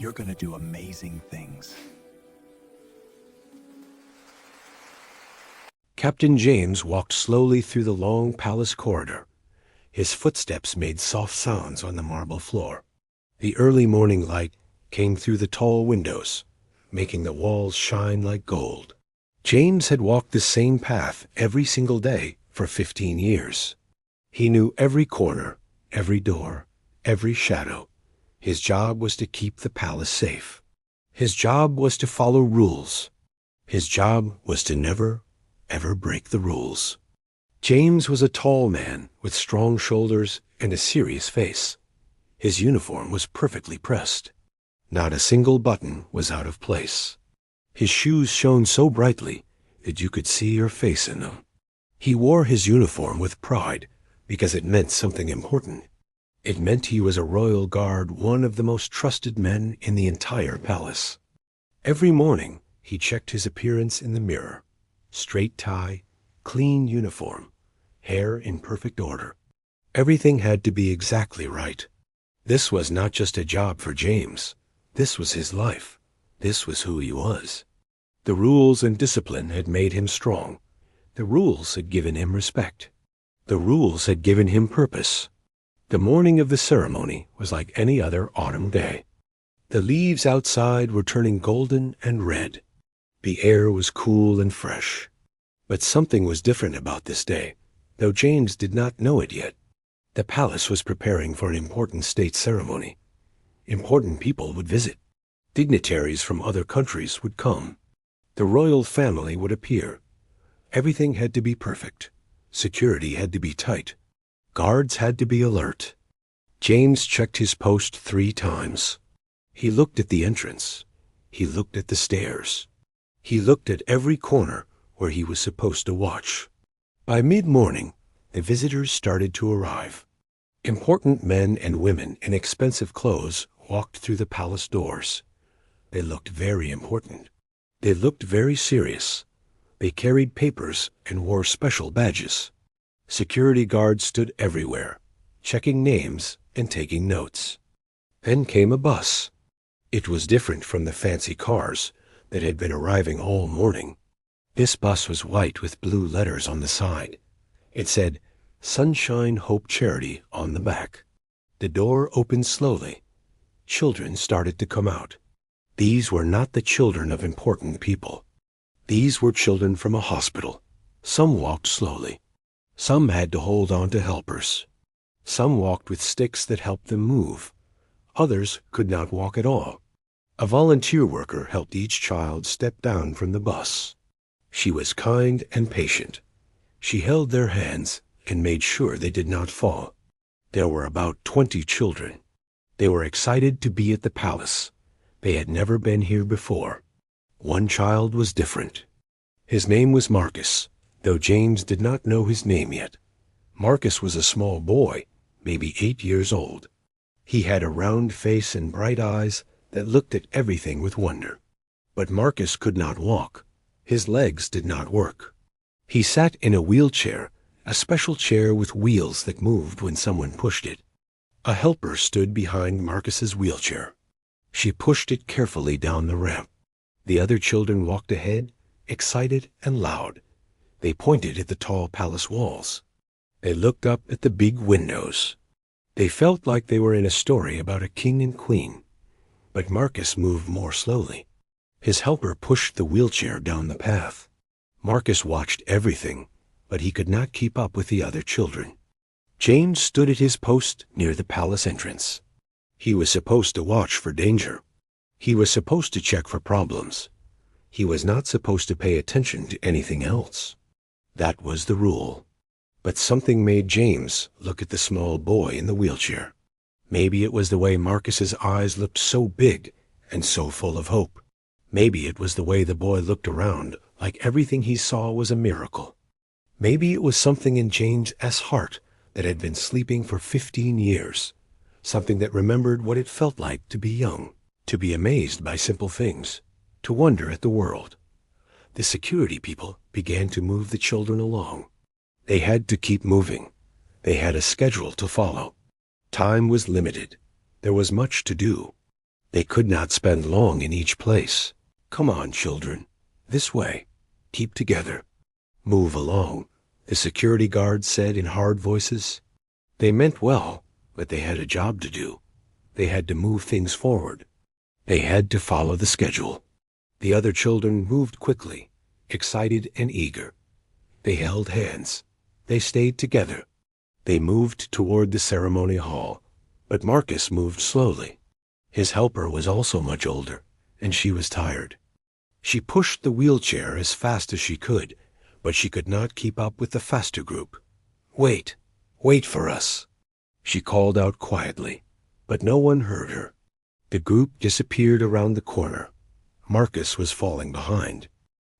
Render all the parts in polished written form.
You're gonna do amazing things. Captain James walked slowly through the long palace corridor. His footsteps made soft sounds on the marble floor. The early morning light came through the tall windows, making the walls shine like gold. James had walked the same path every single day for 15 years. He knew every corner, every door, every shadow. His job was to keep the palace safe. His job was to follow rules. His job was to never, ever break the rules. James was a tall man with strong shoulders and a serious face. His uniform was perfectly pressed. Not a single button was out of place. His shoes shone so brightly that you could see your face in them. He wore his uniform with pride because it meant something important. It meant he was a royal guard, one of the most trusted men in the entire palace. Every morning, he checked his appearance in the mirror. Straight tie, clean uniform, hair in perfect order. Everything had to be exactly right. This was not just a job for James. This was his life. This was who he was. The rules and discipline had made him strong. The rules had given him respect. The rules had given him purpose. The morning of the ceremony was like any other autumn day. The leaves outside were turning golden and red. The air was cool and fresh. But something was different about this day, though James did not know it yet. The palace was preparing for an important state ceremony. Important people would visit. Dignitaries from other countries would come. The royal family would appear. Everything had to be perfect. Security had to be tight. Guards had to be alert. James checked his post 3 times. He looked at the entrance. He looked at the stairs. He looked at every corner where he was supposed to watch. By mid-morning, the visitors started to arrive. Important men and women in expensive clothes walked through the palace doors. They looked very important. They looked very serious. They carried papers and wore special badges. Security guards stood everywhere, checking names and taking notes. Then came a bus. It was different from the fancy cars that had been arriving all morning. This bus was white with blue letters on the side. It said, Sunshine Hope Charity on the back. The door opened slowly. Children started to come out. These were not the children of important people. These were children from a hospital. Some walked slowly. Some had to hold on to helpers. Some walked with sticks that helped them move. Others could not walk at all. A volunteer worker helped each child step down from the bus. She was kind and patient. She held their hands and made sure they did not fall. There were about 20 children. They were excited to be at the palace. They had never been here before. One child was different. His name was Marcus, though James did not know his name yet. Marcus was a small boy, maybe 8 years old. He had a round face and bright eyes that looked at everything with wonder. But Marcus could not walk. His legs did not work. He sat in a wheelchair, a special chair with wheels that moved when someone pushed it. A helper stood behind Marcus's wheelchair. She pushed it carefully down the ramp. The other children walked ahead, excited and loud. They pointed at the tall palace walls. They looked up at the big windows. They felt like they were in a story about a king and queen. But Marcus moved more slowly. His helper pushed the wheelchair down the path. Marcus watched everything, but he could not keep up with the other children. James stood at his post near the palace entrance. He was supposed to watch for danger. He was supposed to check for problems. He was not supposed to pay attention to anything else. That was the rule. But something made James look at the small boy in the wheelchair. Maybe it was the way Marcus's eyes looked so big and so full of hope. Maybe it was the way the boy looked around like everything he saw was a miracle. Maybe it was something in James's heart that had been sleeping for 15 years, something that remembered what it felt like to be young, to be amazed by simple things, to wonder at the world. The security people began to move the children along. They had to keep moving. They had a schedule to follow. Time was limited. There was much to do. They could not spend long in each place. "Come on, children. This way. Keep together. Move along," the security guards said in hard voices. They meant well, but they had a job to do. They had to move things forward. They had to follow the schedule. The other children moved quickly, excited and eager. They held hands. They stayed together. They moved toward the ceremony hall, but Marcus moved slowly. His helper was also much older, and she was tired. She pushed the wheelchair as fast as she could, but she could not keep up with the faster group. "Wait, wait for us," she called out quietly, but no one heard her. The group disappeared around the corner. Marcus was falling behind.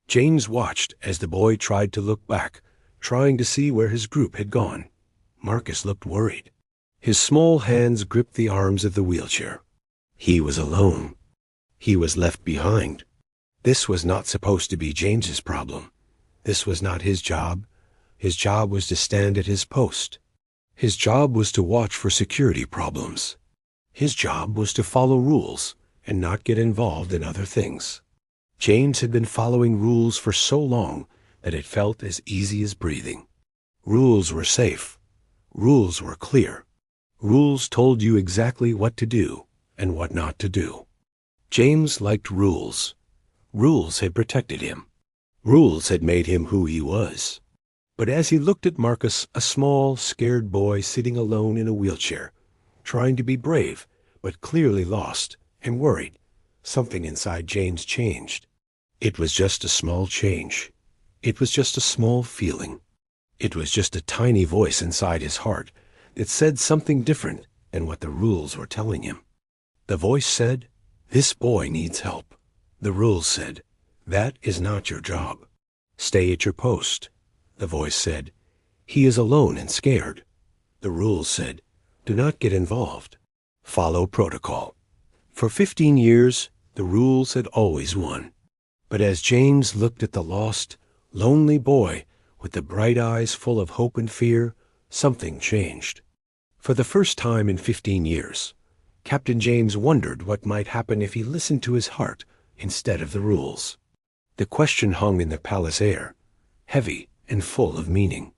James watched as the boy tried to look back, trying to see where his group had gone. Marcus looked worried. His small hands gripped the arms of the wheelchair. He was alone. He was left behind. This was not supposed to be James's problem. This was not his job. His job was to stand at his post. His job was to watch for security problems. His job was to follow rules and not get involved in other things. James had been following rules for so long that it felt as easy as breathing. Rules were safe. Rules were clear. Rules told you exactly what to do and what not to do. James liked rules. Rules had protected him. Rules had made him who he was. But as he looked at Marcus, a small, scared boy sitting alone in a wheelchair, trying to be brave, but clearly lost and worried, something inside James changed. It was just a small change. It was just a small feeling. It was just a tiny voice inside his heart that said something different than what the rules were telling him. The voice said, "This boy needs help." The rules said, "That is not your job. Stay at your post." The voice said, "He is alone and scared." The rules said, "Do not get involved. Follow protocol." For 15 years, the rules had always won. But as James looked at the lost, lonely boy with the bright eyes full of hope and fear, something changed. For the first time in 15 years, Captain James wondered what might happen if he listened to his heart instead of the rules. The question hung in the palace air, heavy and full of meaning.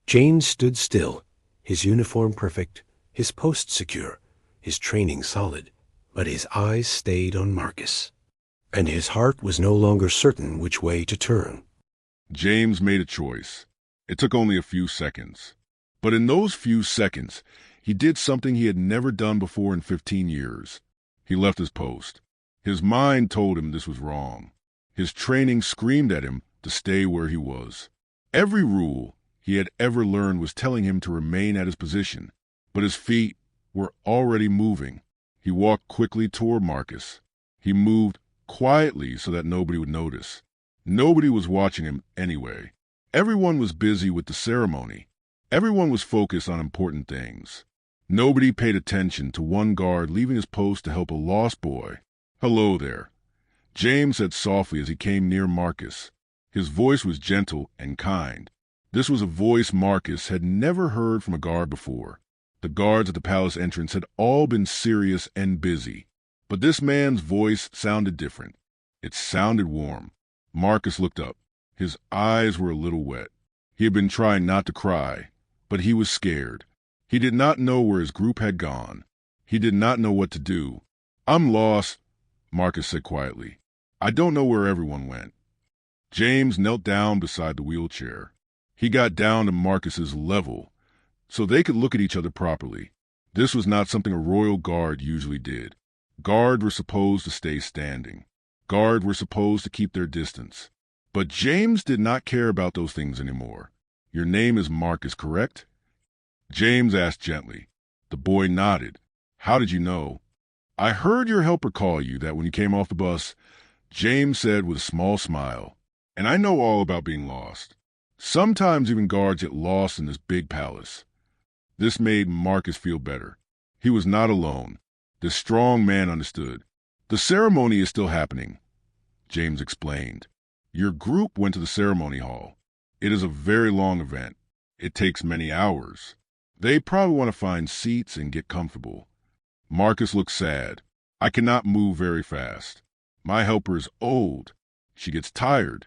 James stood still, his uniform perfect, his post secure, his training solid, but his eyes stayed on Marcus. And his heart was no longer certain which way to turn. James made a choice. It took only a few seconds. But in those few seconds, he did something he had never done before in 15 years. He left his post. His mind told him this was wrong. His training screamed at him to stay where he was. Every rule he had ever learned was telling him to remain at his position, but his feet were already moving. He walked quickly toward Marcus. He moved quietly so that nobody would notice. Nobody was watching him anyway. Everyone was busy with the ceremony. Everyone was focused on important things. Nobody paid attention to one guard leaving his post to help a lost boy. "Hello there," James said softly as he came near Marcus. His voice was gentle and kind. This was a voice Marcus had never heard from a guard before. The guards at the palace entrance had all been serious and busy. But this man's voice sounded different. It sounded warm. Marcus looked up. His eyes were a little wet. He had been trying not to cry, but he was scared. He did not know where his group had gone. He did not know what to do. "I'm lost," Marcus said quietly. "I don't know where everyone went." James knelt down beside the wheelchair. He got down to Marcus's level so they could look at each other properly. This was not something a royal guard usually did. Guards were supposed to stay standing. Guards were supposed to keep their distance. But James did not care about those things anymore. "Your name is Marcus, correct?" James asked gently. The boy nodded. "How did you know?" "I heard your helper call you that when you came off the bus," James said with a small smile. "And I know all about being lost. Sometimes even guards get lost in this big palace." This made Marcus feel better. He was not alone. The strong man understood. "The ceremony is still happening," James explained. "Your group went to the ceremony hall. It is a very long event. It takes many hours. They probably want to find seats and get comfortable." Marcus looked sad. I cannot move very fast. My helper is old. She gets tired.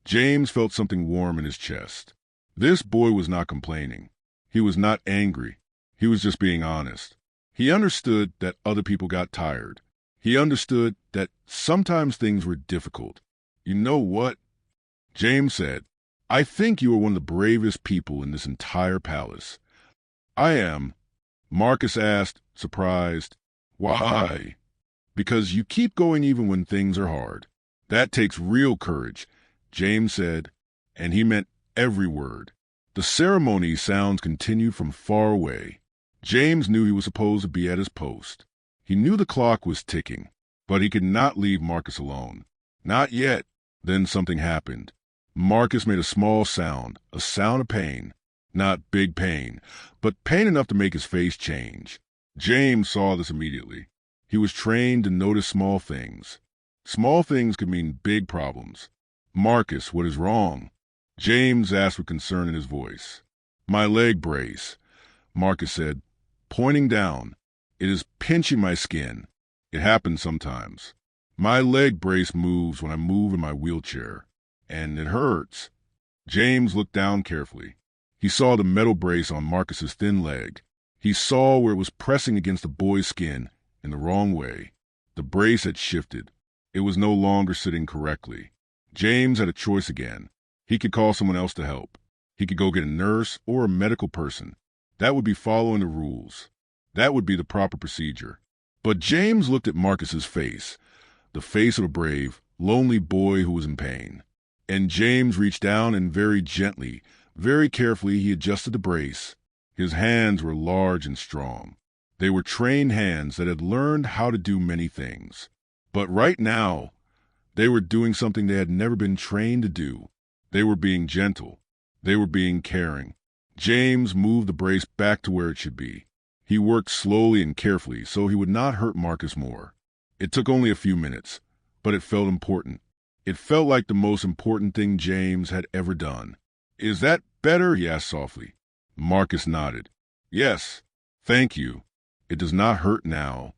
James felt something warm in his chest. This boy was not complaining. He was not angry. He was just being honest. He understood that other people got tired. He understood that sometimes things were difficult. You know what? James said, I think you are one of the bravest people in this entire palace. I am. Marcus asked, surprised. Why? Because you keep going even when things are hard. That takes real courage, James said, and he meant every word. The ceremony sounds continued from far away. James knew he was supposed to be at his post. He knew the clock was ticking, but he could not leave Marcus alone. Not yet. Then something happened. Marcus made a small sound, a sound of pain. Not big pain, but pain enough to make his face change. James saw this immediately. He was trained to notice small things. Small things could mean big problems. Marcus, what is wrong? James asked with concern in his voice. My leg brace, Marcus said, pointing down. It is pinching my skin. It happens sometimes. My leg brace moves when I move in my wheelchair, and it hurts. James looked down carefully. He saw the metal brace on Marcus's thin leg. He saw where it was pressing against the boy's skin in the wrong way. The brace had shifted. It was no longer sitting correctly. James had a choice again. He could call someone else to help. He could go get a nurse or a medical person. That would be following the rules. That would be the proper procedure. But James looked at Marcus's face, the face of a brave, lonely boy who was in pain. And James reached down and very gently, very carefully he adjusted the brace. His hands were large and strong. They were trained hands that had learned how to do many things. But right now, they were doing something they had never been trained to do. They were being gentle. They were being caring. James moved the brace back to where it should be. He worked slowly and carefully so he would not hurt Marcus more. It took only a few minutes, but it felt important. It felt like the most important thing James had ever done. Is that better? He asked softly. Marcus nodded. Yes, thank you. It does not hurt now.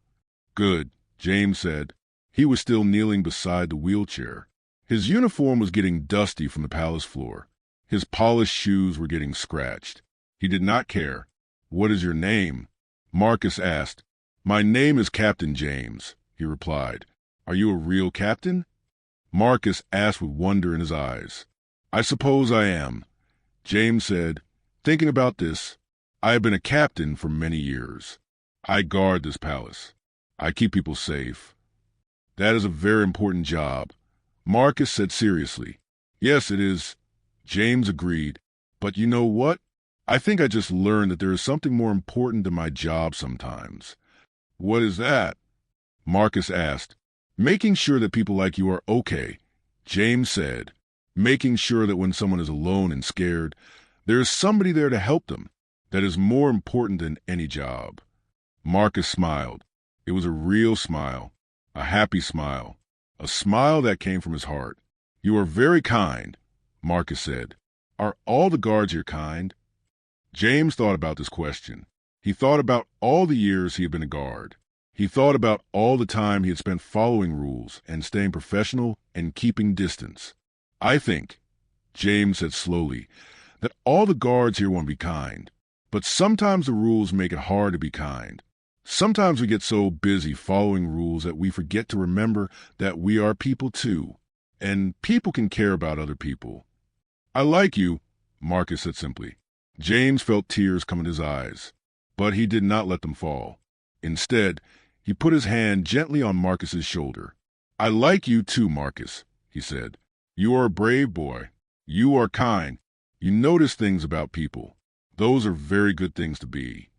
Good, James said. He was still kneeling beside the wheelchair. His uniform was getting dusty from the palace floor. His polished shoes were getting scratched. He did not care. What is your name? Marcus asked. My name is Captain James, he replied. Are you a real captain? Marcus asked with wonder in his eyes. I suppose I am, James said. Thinking about this, I have been a captain for many years. I guard this palace. I keep people safe. That is a very important job, Marcus said seriously. Yes, it is, James agreed. But you know what? I think I just learned that there is something more important than my job sometimes. What is that? Marcus asked. Making sure that people like you are okay, James said. Making sure that when someone is alone and scared, there is somebody there to help them. That is more important than any job. Marcus smiled. It was a real smile, a happy smile, a smile that came from his heart. You are very kind, Marcus said. Are all the guards here kind? James thought about this question. He thought about all the years he had been a guard. He thought about all the time he had spent following rules and staying professional and keeping distance. I think, James said slowly, that all the guards here want to be kind. But sometimes the rules make it hard to be kind. Sometimes we get so busy following rules that we forget to remember that we are people too, and people can care about other people. I like you, Marcus said simply. James felt tears come in his eyes, but he did not let them fall. Instead, he put his hand gently on Marcus's shoulder. I like you too, Marcus, he said. You are a brave boy. You are kind. You notice things about people. Those are very good things to be.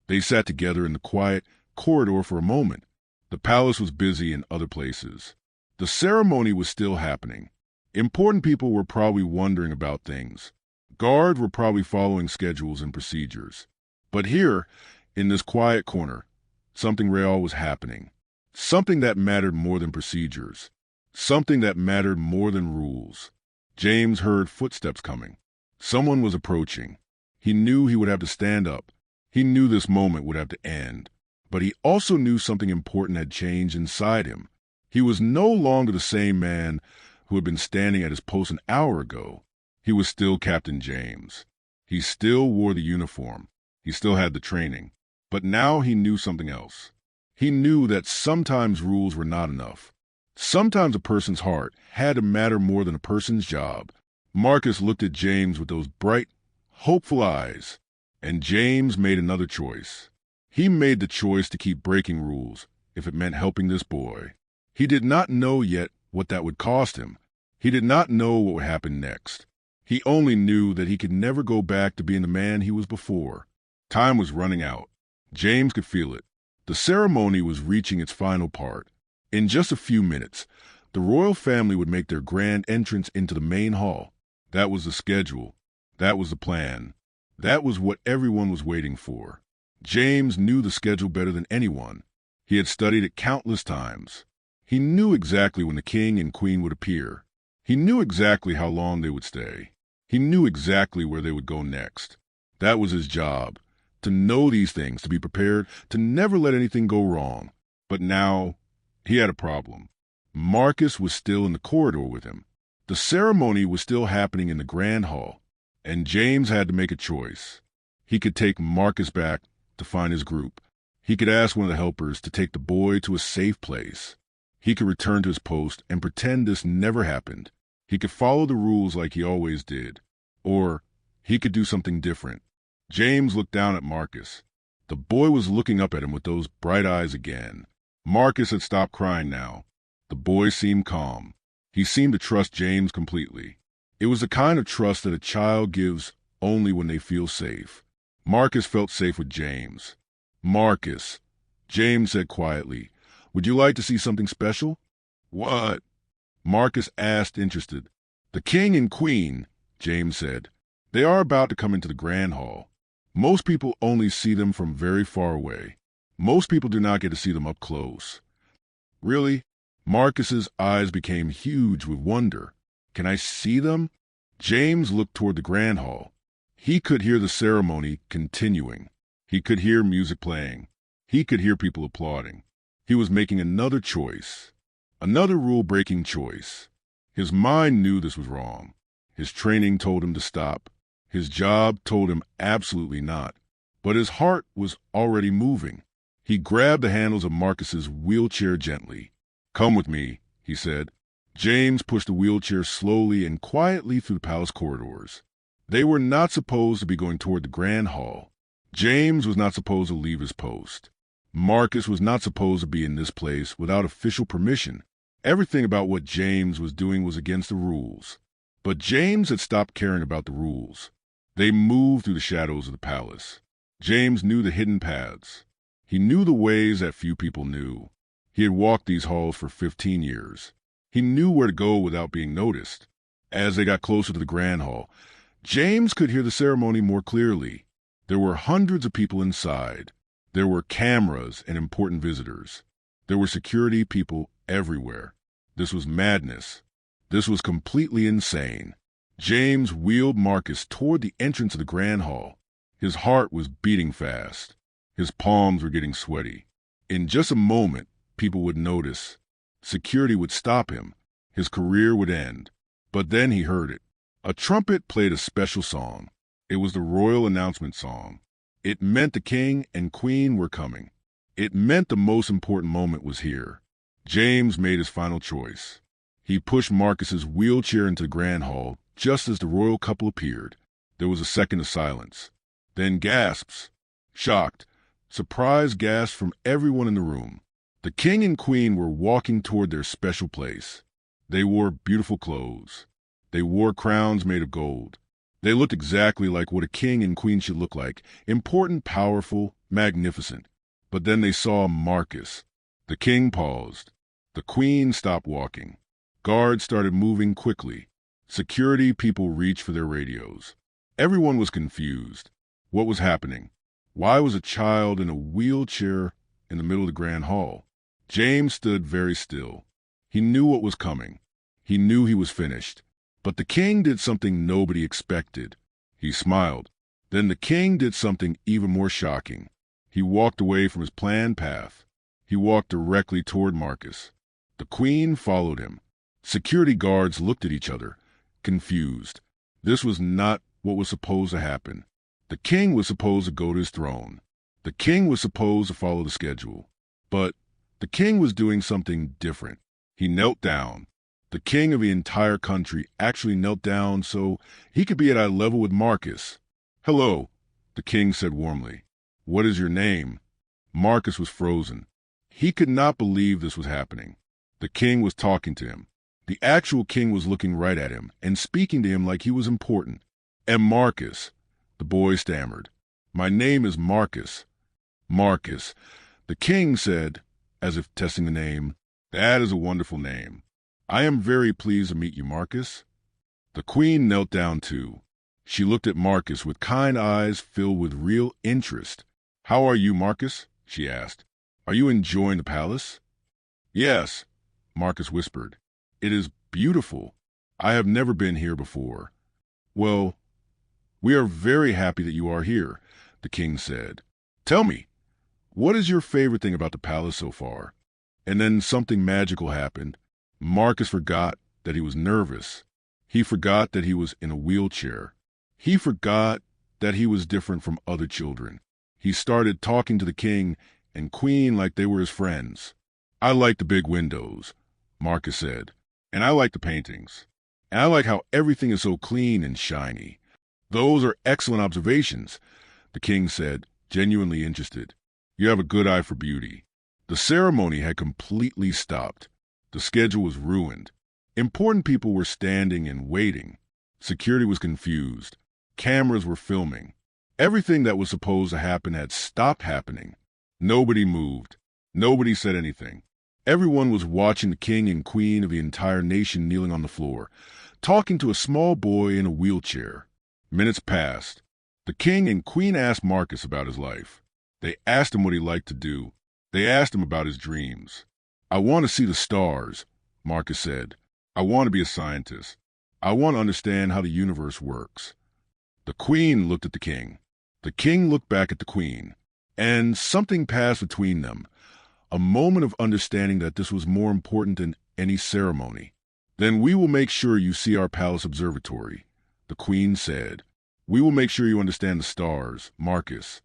They sat together in the quiet corridor for a moment. The palace was busy in other places. The ceremony was still happening. Important people were probably wondering about things. Guards were probably following schedules and procedures. But here, in this quiet corner, something real was happening. Something that mattered more than procedures. Something that mattered more than rules. James heard footsteps coming. Someone was approaching. He knew he would have to stand up. He knew this moment would have to end. But he also knew something important had changed inside him. He was no longer the same man who had been standing at his post an hour ago. He was still Captain James. He still wore the uniform. He still had the training. But now he knew something else. He knew that sometimes rules were not enough. Sometimes a person's heart had to matter more than a person's job. Marcus looked at James with those bright, hopeful eyes, and James made another choice. He made the choice to keep breaking rules if it meant helping this boy. He did not know yet what that would cost him. He did not know what would happen next. He only knew that he could never go back to being the man he was before. Time was running out. James could feel it. The ceremony was reaching its final part. In just a few minutes, the royal family would make their grand entrance into the main hall. That was the schedule. That was the plan. That was what everyone was waiting for. James knew the schedule better than anyone. He had studied it countless times. He knew exactly when the king and queen would appear. He knew exactly how long they would stay. He knew exactly where they would go next. That was his job, to know these things, to be prepared, to never let anything go wrong. But now, he had a problem. Marcus was still in the corridor with him. The ceremony was still happening in the grand hall, and James had to make a choice. He could take Marcus back to find his group. He could ask one of the helpers to take the boy to a safe place. He could return to his post and pretend this never happened. He could follow the rules like he always did. Or he could do something different. James looked down at Marcus. The boy was looking up at him with those bright eyes again. Marcus had stopped crying now. The boy seemed calm. He seemed to trust James completely. It was the kind of trust that a child gives only when they feel safe. Marcus felt safe with James. "Marcus," James said quietly, "would you like to see something special?" "What?" Marcus asked, interested. "The king and queen," James said. "They are about to come into the grand hall. Most people only see them from very far away. Most people do not get to see them up close." "Really?" Marcus's eyes became huge with wonder. "Can I see them?" James looked toward the grand hall. He could hear the ceremony continuing. He could hear music playing. He could hear people applauding. He was making another choice. Another rule-breaking choice. His mind knew this was wrong. His training told him to stop. His job told him absolutely not. But his heart was already moving. He grabbed the handles of Marcus's wheelchair gently. "Come with me," he said. James pushed the wheelchair slowly and quietly through the palace corridors. They were not supposed to be going toward the grand hall. James was not supposed to leave his post. Marcus was not supposed to be in this place without official permission. Everything about what James was doing was against the rules. But James had stopped caring about the rules. They moved through the shadows of the palace. James knew the hidden paths. He knew the ways that few people knew. He had walked these halls for 15 years. He knew where to go without being noticed. As they got closer to the grand hall, James could hear the ceremony more clearly. There were hundreds of people inside. There were cameras and important visitors. There were security people everywhere. This was madness. This was completely insane. James wheeled Marcus toward the entrance of the grand hall. His heart was beating fast. His palms were getting sweaty. In just a moment, people would notice. Security would stop him. His career would end. But then he heard it. A trumpet played a special song. It was the royal announcement song. It meant the king and queen were coming. It meant the most important moment was here. James made his final choice. He pushed Marcus's wheelchair into the grand hall just as the royal couple appeared. There was a second of silence. Then gasps. Shocked, surprised gasps from everyone in the room. The king and queen were walking toward their special place. They wore beautiful clothes. They wore crowns made of gold. They looked exactly like what a king and queen should look like, important, powerful, magnificent. But then they saw Marcus. The king paused. The queen stopped walking. Guards started moving quickly. Security people reached for their radios. Everyone was confused. What was happening? Why was a child in a wheelchair in the middle of the grand hall? James stood very still. He knew what was coming. He knew he was finished. But the king did something nobody expected. He smiled. Then the king did something even more shocking. He walked away from his planned path. He walked directly toward Marcus. The Queen followed him. Security guards looked at each other, confused. This was not what was supposed to happen. The king was supposed to go to his throne. The king was supposed to follow the schedule. But the king was doing something different. He knelt down. The king of the entire country actually knelt down so he could be at eye level with Marcus. "Hello," the king said warmly. "What is your name?" Marcus was frozen. He could not believe this was happening. The king was talking to him. The actual king was looking right at him and speaking to him like he was important. "And Marcus," the boy stammered. "My name is Marcus." "Marcus," the king said, as if testing the name. "That is a wonderful name. I am very pleased to meet you, Marcus." The queen knelt down too. She looked at Marcus with kind eyes filled with real interest. "How are you, Marcus?" she asked. "Are you enjoying the palace?" "Yes," Marcus whispered. "It is beautiful. I have never been here before." "Well, we are very happy that you are here," the king said. "Tell me, what is your favorite thing about the palace so far?" And then something magical happened. Marcus forgot that he was nervous. He forgot that he was in a wheelchair. He forgot that he was different from other children. He started talking to the king and queen like they were his friends. "I like the big windows," Marcus said, "and I like the paintings. And I like how everything is so clean and shiny." "Those are excellent observations," the king said, genuinely interested. "You have a good eye for beauty." The ceremony had completely stopped. The schedule was ruined. Important people were standing and waiting. Security was confused. Cameras were filming. Everything that was supposed to happen had stopped happening. Nobody moved. Nobody said anything. Everyone was watching the king and queen of the entire nation kneeling on the floor, talking to a small boy in a wheelchair. Minutes passed. The king and queen asked Marcus about his life. They asked him what he liked to do. They asked him about his dreams. "I want to see the stars," Marcus said. "I want to be a scientist. I want to understand how the universe works." The queen looked at the king. The king looked back at the queen. And something passed between them, a moment of understanding that this was more important than any ceremony. "Then we will make sure you see our palace observatory," the queen said. "We will make sure you understand the stars, Marcus."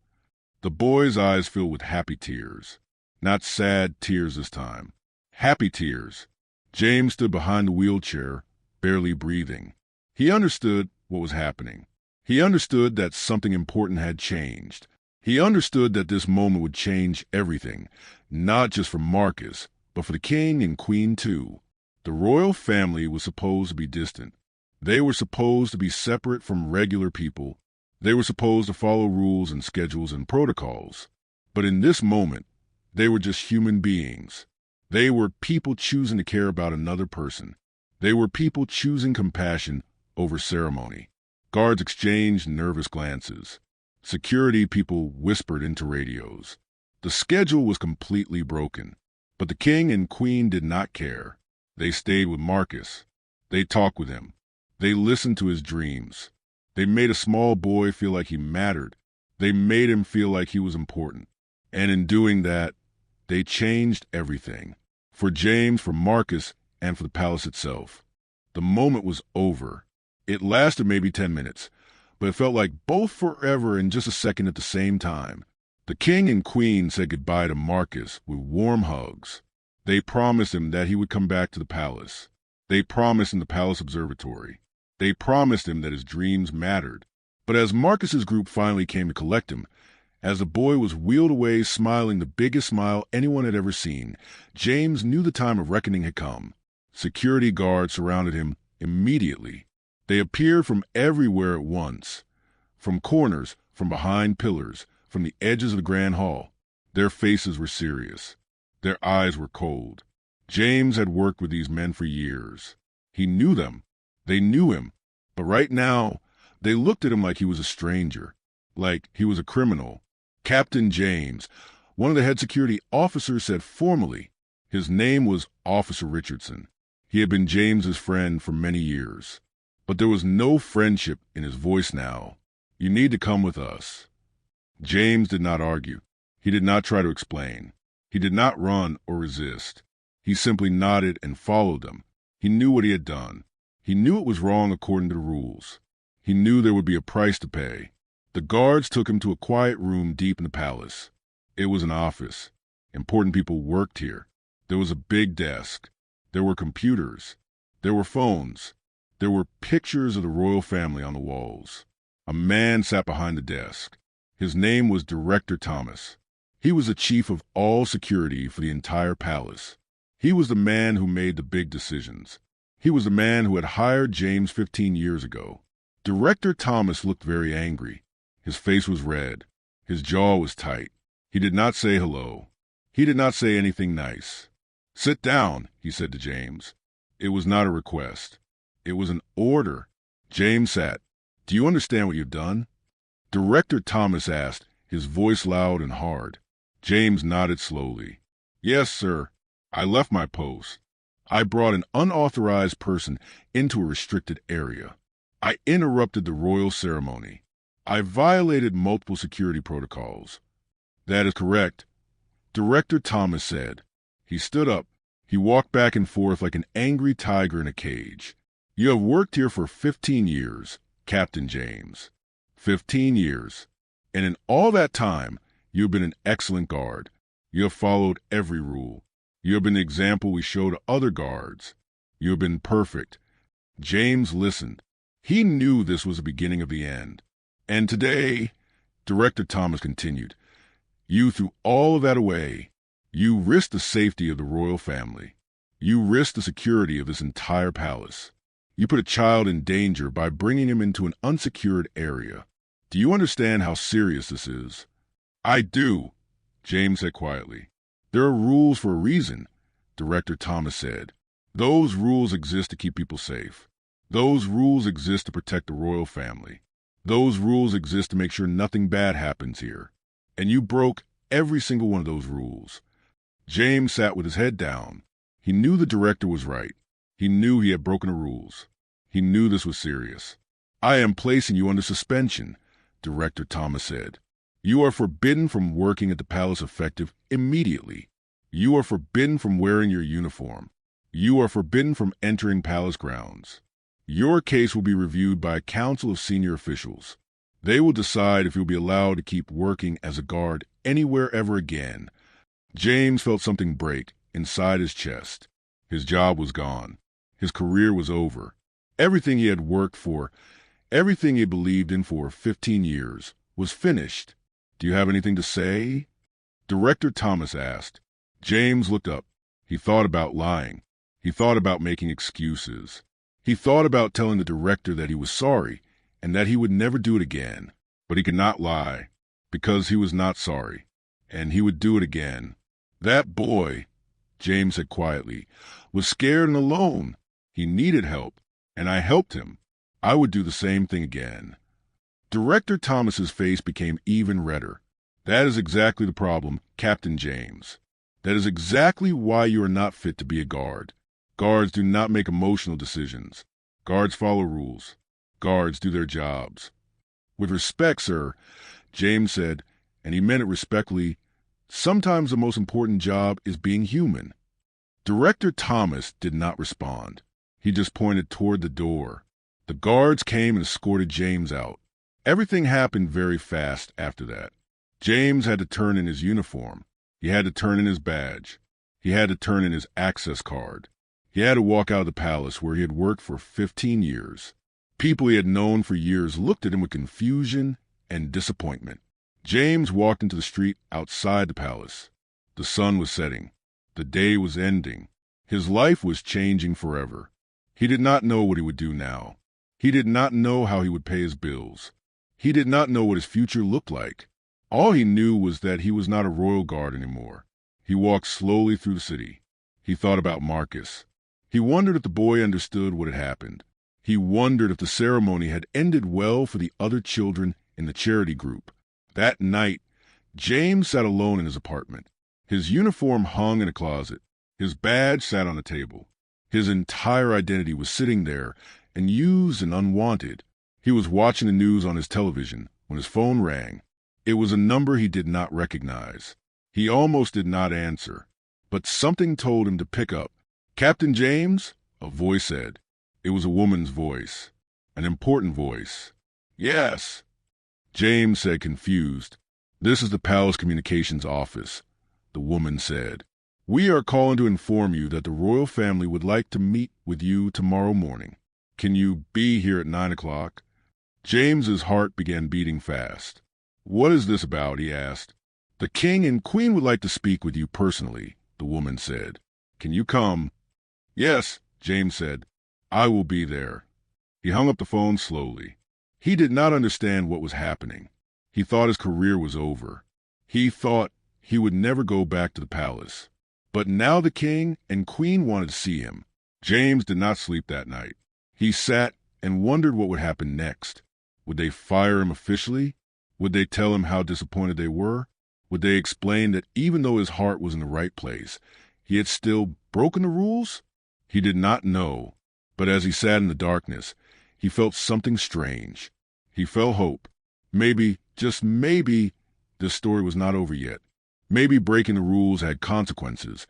The boy's eyes filled with happy tears. Not sad tears this time. Happy tears. James stood behind the wheelchair, barely breathing. He understood what was happening. He understood that something important had changed. He understood that this moment would change everything, not just for Marcus, but for the king and queen too. The royal family was supposed to be distant. They were supposed to be separate from regular people. They were supposed to follow rules and schedules and protocols. But in this moment, they were just human beings. They were people choosing to care about another person. They were people choosing compassion over ceremony. Guards exchanged nervous glances. Security people whispered into radios. The schedule was completely broken. But the king and queen did not care. They stayed with Marcus. They talked with him. They listened to his dreams. They made a small boy feel like he mattered. They made him feel like he was important. And in doing that, they changed everything. For James, for Marcus, and for the palace itself. The moment was over. It lasted maybe 10 minutes, but it felt like both forever and just a second at the same time. The king and queen said goodbye to Marcus with warm hugs. They promised him that he would come back to the palace. They promised him the palace observatory. They promised him that his dreams mattered. But as Marcus's group finally came to collect him, as the boy was wheeled away smiling the biggest smile anyone had ever seen, James knew the time of reckoning had come. Security guards surrounded him immediately. They appeared from everywhere at once. From corners, from behind pillars, from the edges of the grand hall. Their faces were serious. Their eyes were cold. James had worked with these men for years. He knew them. They knew him. But right now, they looked at him like he was a stranger. Like he was a criminal. Captain James, one of the head security officers, said formally. His name was Officer Richardson. He had been James's friend for many years. But there was no friendship in his voice now. "You need to come with us." James did not argue. He did not try to explain. He did not run or resist. He simply nodded and followed them. He knew what he had done. He knew it was wrong according to the rules. He knew there would be a price to pay. The guards took him to a quiet room deep in the palace. It was an office. Important people worked here. There was a big desk. There were computers. There were phones. There were pictures of the royal family on the walls. A man sat behind the desk. His name was Director Thomas. He was the chief of all security for the entire palace. He was the man who made the big decisions. He was the man who had hired James 15 years ago. Director Thomas looked very angry. His face was red. His jaw was tight. He did not say hello. He did not say anything nice. "Sit down," he said to James. It was not a request. It was an order. James sat. "Do you understand what you've done?" Director Thomas asked, his voice loud and hard. James nodded slowly. "Yes, sir. I left my post. I brought an unauthorized person into a restricted area. I interrupted the royal ceremony. I violated multiple security protocols." "That is correct," Director Thomas said. He stood up. He walked back and forth like an angry tiger in a cage. "You have worked here for 15 years, Captain James. 15 years. And in all that time, you have been an excellent guard. You have followed every rule. You have been the example we show to other guards. You have been perfect." James listened. He knew this was the beginning of the end. "And today," Director Thomas continued, "you threw all of that away. You risked the safety of the royal family. You risked the security of this entire palace. You put a child in danger by bringing him into an unsecured area. Do you understand how serious this is?" "I do," James said quietly. "There are rules for a reason," Director Thomas said. "Those rules exist to keep people safe. Those rules exist to protect the royal family. Those rules exist to make sure nothing bad happens here. And you broke every single one of those rules." James sat with his head down. He knew the director was right. He knew he had broken the rules. He knew this was serious. "I am placing you under suspension," Director Thomas said. "You are forbidden from working at the palace effective immediately. You are forbidden from wearing your uniform. You are forbidden from entering palace grounds. Your case will be reviewed by a council of senior officials. They will decide if you'll be allowed to keep working as a guard anywhere ever again." James felt something break inside his chest. His job was gone. His career was over. Everything he had worked for, everything he had believed in for 15 years, was finished. "Do you have anything to say?" Director Thomas asked. James looked up. He thought about lying. He thought about making excuses. He thought about telling the director that he was sorry and that he would never do it again. But he could not lie, because he was not sorry, and he would do it again. "That boy," James said quietly, "was scared and alone. He needed help, and I helped him. I would do the same thing again." Director Thomas's face became even redder. "That is exactly the problem, Captain James. That is exactly why you are not fit to be a guard. Guards do not make emotional decisions. Guards follow rules. Guards do their jobs." "With respect, sir," James said, and he meant it respectfully, "sometimes the most important job is being human." Director Thomas did not respond. He just pointed toward the door. The guards came and escorted James out. Everything happened very fast after that. James had to turn in his uniform. He had to turn in his badge. He had to turn in his access card. He had to walk out of the palace where he had worked for 15 years. People he had known for years looked at him with confusion and disappointment. James walked into the street outside the palace. The sun was setting. The day was ending. His life was changing forever. He did not know what he would do now. He did not know how he would pay his bills. He did not know what his future looked like. All he knew was that he was not a royal guard anymore. He walked slowly through the city. He thought about Marcus. He wondered if the boy understood what had happened. He wondered if the ceremony had ended well for the other children in the charity group. That night, James sat alone in his apartment. His uniform hung in a closet. His badge sat on a table. His entire identity was sitting there, and used and unwanted. He was watching the news on his television when his phone rang. It was a number he did not recognize. He almost did not answer, but something told him to pick up. "Captain James?" a voice said. It was a woman's voice, an important voice. "Yes," James said, confused. "This is the Palace Communications Office," the woman said. "We are calling to inform you that the royal family would like to meet with you tomorrow morning. Can you be here at 9 o'clock? James's heart began beating fast. "What is this about?" he asked. "The king and queen would like to speak with you personally," the woman said. "Can you come?" "Yes," James said. "I will be there." He hung up the phone slowly. He did not understand what was happening. He thought his career was over. He thought he would never go back to the palace. But now the king and queen wanted to see him. James did not sleep that night. He sat and wondered what would happen next. Would they fire him officially? Would they tell him how disappointed they were? Would they explain that even though his heart was in the right place, he had still broken the rules? He did not know, but as he sat in the darkness, he felt something strange. He felt hope. Maybe, just maybe, this story was not over yet. Maybe breaking the rules had consequences,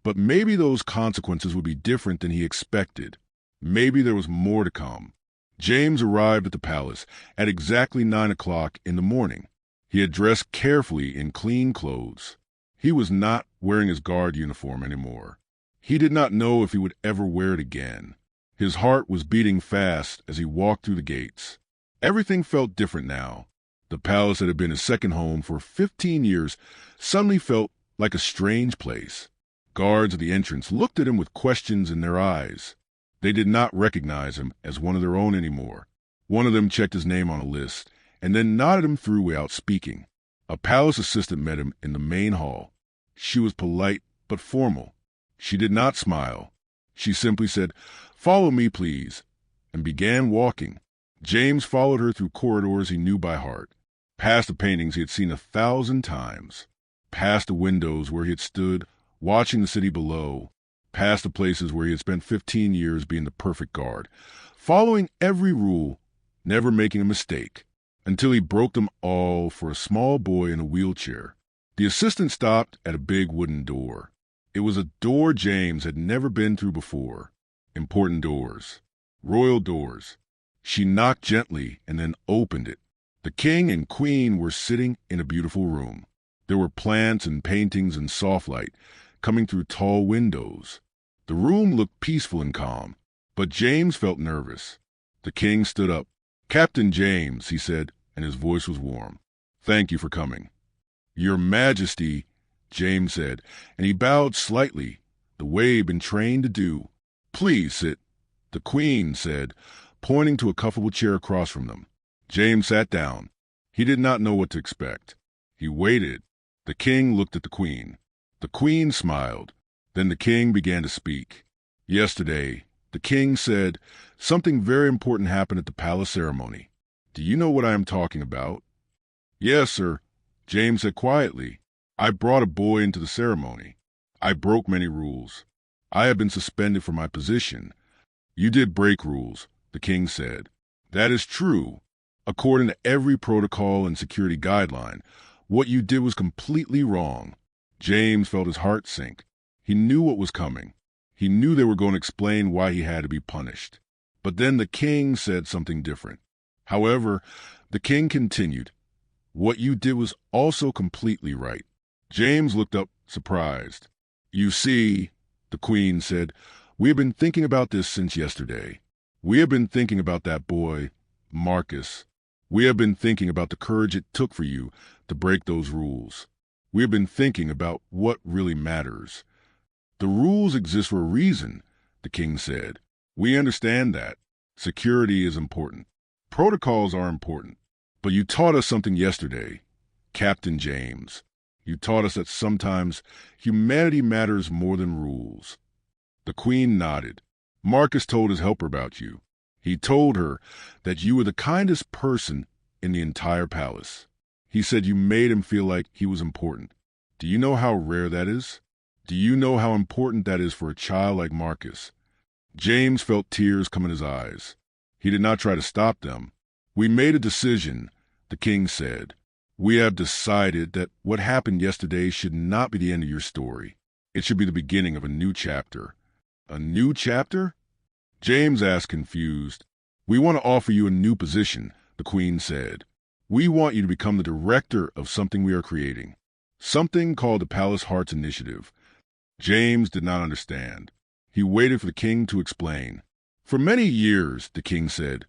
but maybe those consequences would be different than he expected. Maybe there was more to come. James arrived at the palace at exactly 9 o'clock in the morning. He had dressed carefully in clean clothes. He was not wearing his guard uniform anymore. He did not know if he would ever wear it again. His heart was beating fast as he walked through the gates. Everything felt different now. The palace that had been his second home for 15 years suddenly felt like a strange place. Guards at the entrance looked at him with questions in their eyes. They did not recognize him as one of their own anymore. One of them checked his name on a list and then nodded him through without speaking. A palace assistant met him in the main hall. She was polite but formal. She did not smile. She simply said, "Follow me, please," and began walking. James followed her through corridors he knew by heart, past the paintings he had seen 1,000 times, past the windows where he had stood, watching the city below, past the places where he had spent 15 years being the perfect guard, following every rule, never making a mistake, until he broke them all for a small boy in a wheelchair. The assistant stopped at a big wooden door. It was a door James had never been through before. Important doors. Royal doors. She knocked gently and then opened it. The king and queen were sitting in a beautiful room. There were plants and paintings and soft light coming through tall windows. The room looked peaceful and calm, but James felt nervous. The king stood up. "Captain James," he said, and his voice was warm. "Thank you for coming." "Your Majesty," James said, and he bowed slightly, the way he had been trained to do. "Please sit," the queen said, pointing to a comfortable chair across from them. James sat down. He did not know what to expect. He waited. The king looked at the queen. The queen smiled. Then the king began to speak. "Yesterday," the king said, "something very important happened at the palace ceremony. Do you know what I am talking about?" "Yes, sir," James said quietly. "I brought a boy into the ceremony. I broke many rules. I have been suspended from my position." "You did break rules," the king said. "That is true. According to every protocol and security guideline, what you did was completely wrong." James felt his heart sink. He knew what was coming. He knew they were going to explain why he had to be punished. But then the king said something different. However, the king continued, "What you did was also completely right." James looked up, surprised. "You see," the queen said, "we have been thinking about this since yesterday. We have been thinking about that boy, Marcus. We have been thinking about the courage it took for you to break those rules. We have been thinking about what really matters." "The rules exist for a reason," the king said. "We understand that. Security is important. Protocols are important. But you taught us something yesterday, Captain James. You taught us that sometimes humanity matters more than rules." The queen nodded. "Marcus told his helper about you. He told her that you were the kindest person in the entire palace. He said you made him feel like he was important. Do you know how rare that is? Do you know how important that is for a child like Marcus?" James felt tears come in his eyes. He did not try to stop them. "We made a decision," the king said. We have decided that what happened yesterday should not be the end of your story. It should be the beginning of a new chapter. A new chapter? James asked, confused. We want to offer you a new position, the Queen said. We want you to become the director of something we are creating. Something called the Palace Hearts Initiative. James did not understand. He waited for the king to explain. For many years, the king said,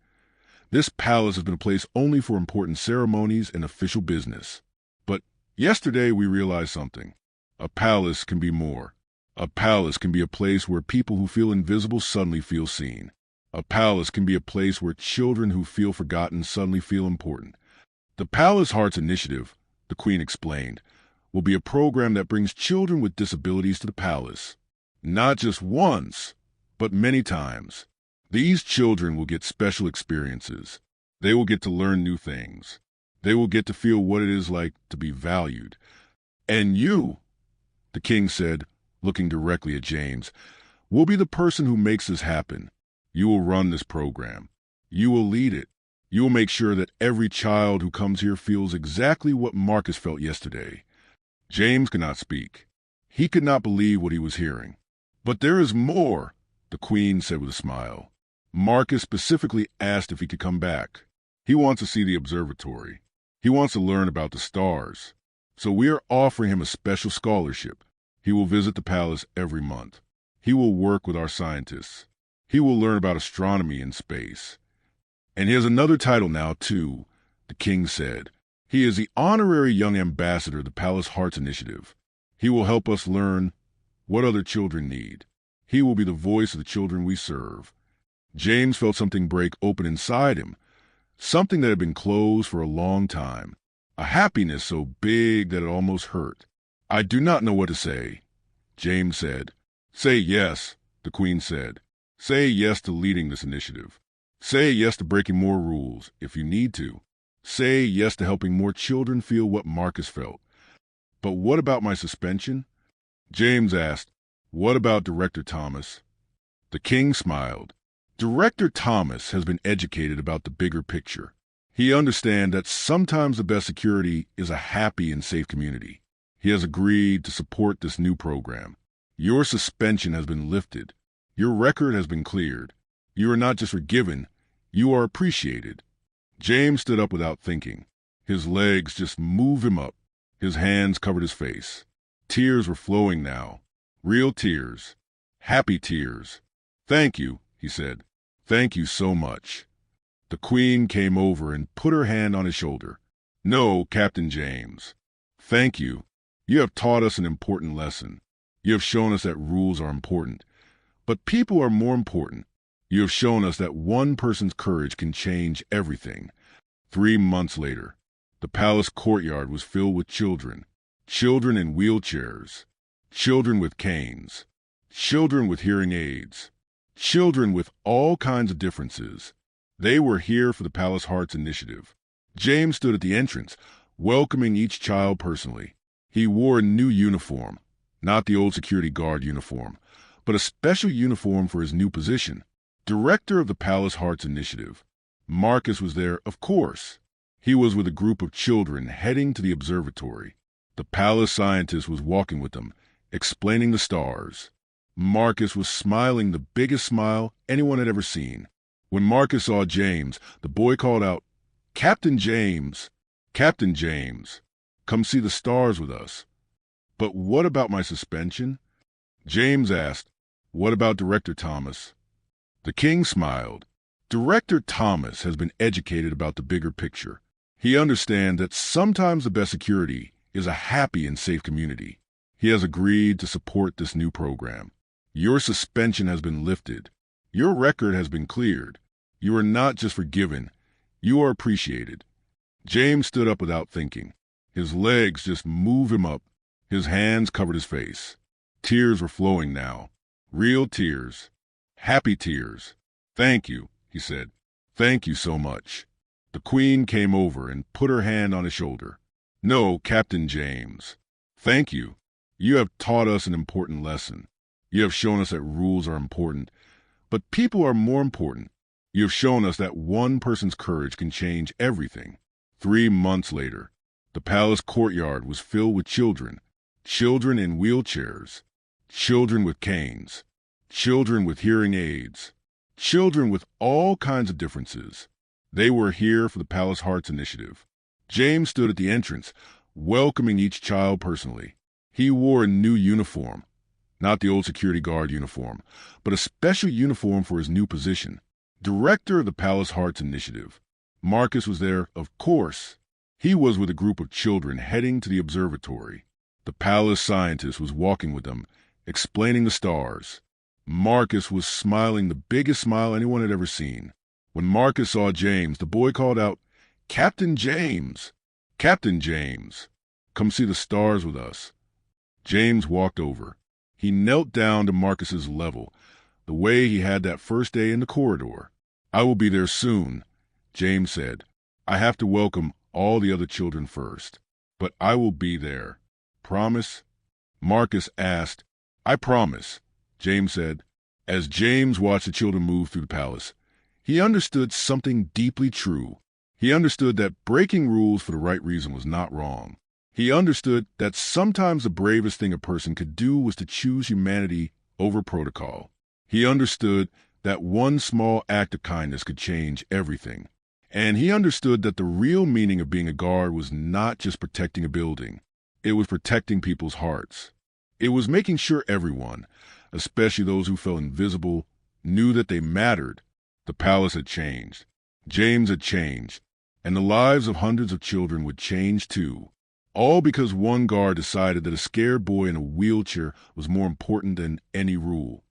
this palace has been a place only for important ceremonies and official business. But yesterday we realized something. A palace can be more. A palace can be a place where people who feel invisible suddenly feel seen. A palace can be a place where children who feel forgotten suddenly feel important. The Palace Hearts Initiative, the Queen explained, will be a program that brings children with disabilities to the palace. Not just once, but many times. These children will get special experiences. They will get to learn new things. They will get to feel what it is like to be valued. And you, the king said, looking directly at James, will be the person who makes this happen. You will run this program. You will lead it. You will make sure that every child who comes here feels exactly what Marcus felt yesterday. James could not speak. He could not believe what he was hearing. But there is more, the Queen said with a smile. Marcus specifically asked if he could come back. He wants to see the observatory. He wants to learn about the stars. So we are offering him a special scholarship. He will visit the palace every month. He will work with our scientists. He will learn about astronomy and space. And he has another title now, too, the king said. He is the honorary young ambassador of the Palace Hearts Initiative. He will help us learn what other children need. He will be the voice of the children we serve. James felt something break open inside him, something that had been closed for a long time, a happiness so big that it almost hurt. I do not know what to say, James said. Say yes, the Queen said. Say yes to leading this initiative. Say yes to breaking more rules, if you need to. Say yes to helping more children feel what Marcus felt. But what about my suspension? James asked, what about Director Thomas? The king smiled. Director Thomas has been educated about the bigger picture. He understands that sometimes the best security is a happy and safe community. He has agreed to support this new program. Your suspension has been lifted. Your record has been cleared. You are not just forgiven, you are appreciated. James stood up without thinking. His legs just moved him up. His hands covered his face. Tears were flowing now. Real tears. Happy tears. Thank you, he said. Thank you so much. The Queen came over and put her hand on his shoulder. No, Captain James. Thank you. You have taught us an important lesson. You have shown us that rules are important. But people are more important. You have shown us that one person's courage can change everything. 3 months later, the palace courtyard was filled with children. Children in wheelchairs. Children with canes. Children with hearing aids. Children with all kinds of differences. They were here for the Palace Hearts Initiative. James stood at the entrance, welcoming each child personally. He wore a new uniform, not the old security guard uniform, but a special uniform for his new position, director of the Palace Hearts Initiative. Marcus was there, of course. He was with a group of children heading to the observatory. The palace scientist was walking with them, explaining the stars. Marcus was smiling the biggest smile anyone had ever seen. When Marcus saw James, the boy called out, Captain James! Captain James! Come see the stars with us. But what about my suspension? James asked, what about Director Thomas? The king smiled. Director Thomas has been educated about the bigger picture. He understands that sometimes the best security is a happy and safe community. He has agreed to support this new program. Your suspension has been lifted. Your record has been cleared. You are not just forgiven, you are appreciated. James stood up without thinking. His legs just moved him up. His hands covered his face. Tears were flowing now. Real tears. Happy tears. Thank you, he said. Thank you so much. The Queen came over and put her hand on his shoulder. No, Captain James. Thank you. You have taught us an important lesson. You have shown us that rules are important, but people are more important. You have shown us that one person's courage can change everything. 3 months later, The palace courtyard was filled with children, children in wheelchairs, children with canes, children with hearing aids, children with all kinds of differences. They were here for the Palace Hearts Initiative. James stood at the entrance, welcoming each child personally. He wore a new uniform, not the old security guard uniform, but a special uniform for his new position. Director of the Palace Hearts Initiative. Marcus was there, of course. He was with a group of children heading to the observatory. The palace scientist was walking with them, explaining the stars. Marcus was smiling the biggest smile anyone had ever seen. When Marcus saw James, the boy called out, "Captain James! Captain James! Come see the stars with us." James walked over. He knelt down to Marcus's level, the way he had that first day in the corridor. "I will be there soon," James said. "I have to welcome all the other children first, but I will be there. Promise?" Marcus asked. "I promise," James said. As James watched the children move through the palace, he understood something deeply true. He understood that breaking rules for the right reason was not wrong. He understood that sometimes the bravest thing a person could do was to choose humanity over protocol. He understood that one small act of kindness could change everything. And he understood that the real meaning of being a guard was not just protecting a building. It was protecting people's hearts. It was making sure everyone, especially those who felt invisible, knew that they mattered. The palace had changed. James had changed. And the lives of hundreds of children would change too. All because one guard decided that a scared boy in a wheelchair was more important than any rule.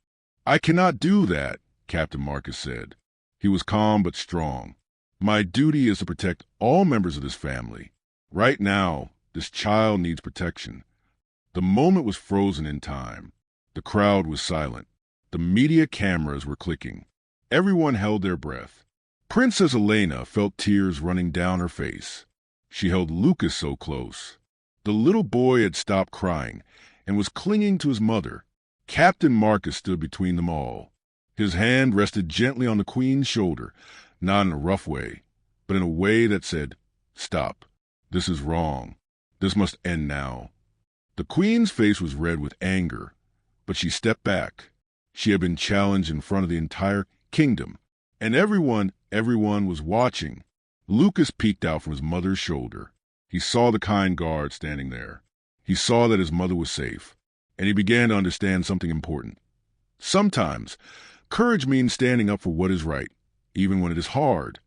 "I cannot do that," Captain Marcus said. He was calm but strong. "My duty is to protect all members of this family. Right now, this child needs protection." The moment was frozen in time. The crowd was silent. The media cameras were clicking. Everyone held their breath. Princess Elena felt tears running down her face. She held Lucas so close. The little boy had stopped crying and was clinging to his mother. Captain Marcus stood between them all. His hand rested gently on the Queen's shoulder, not in a rough way, but in a way that said, "Stop. This is wrong. This must end now." The Queen's face was red with anger, but she stepped back. She had been challenged in front of the entire kingdom, and everyone was watching. Lucas peeked out from his mother's shoulder. He saw the kind guard standing there. He saw that his mother was safe, and he began to understand something important. Sometimes, courage means standing up for what is right, even when it is hard.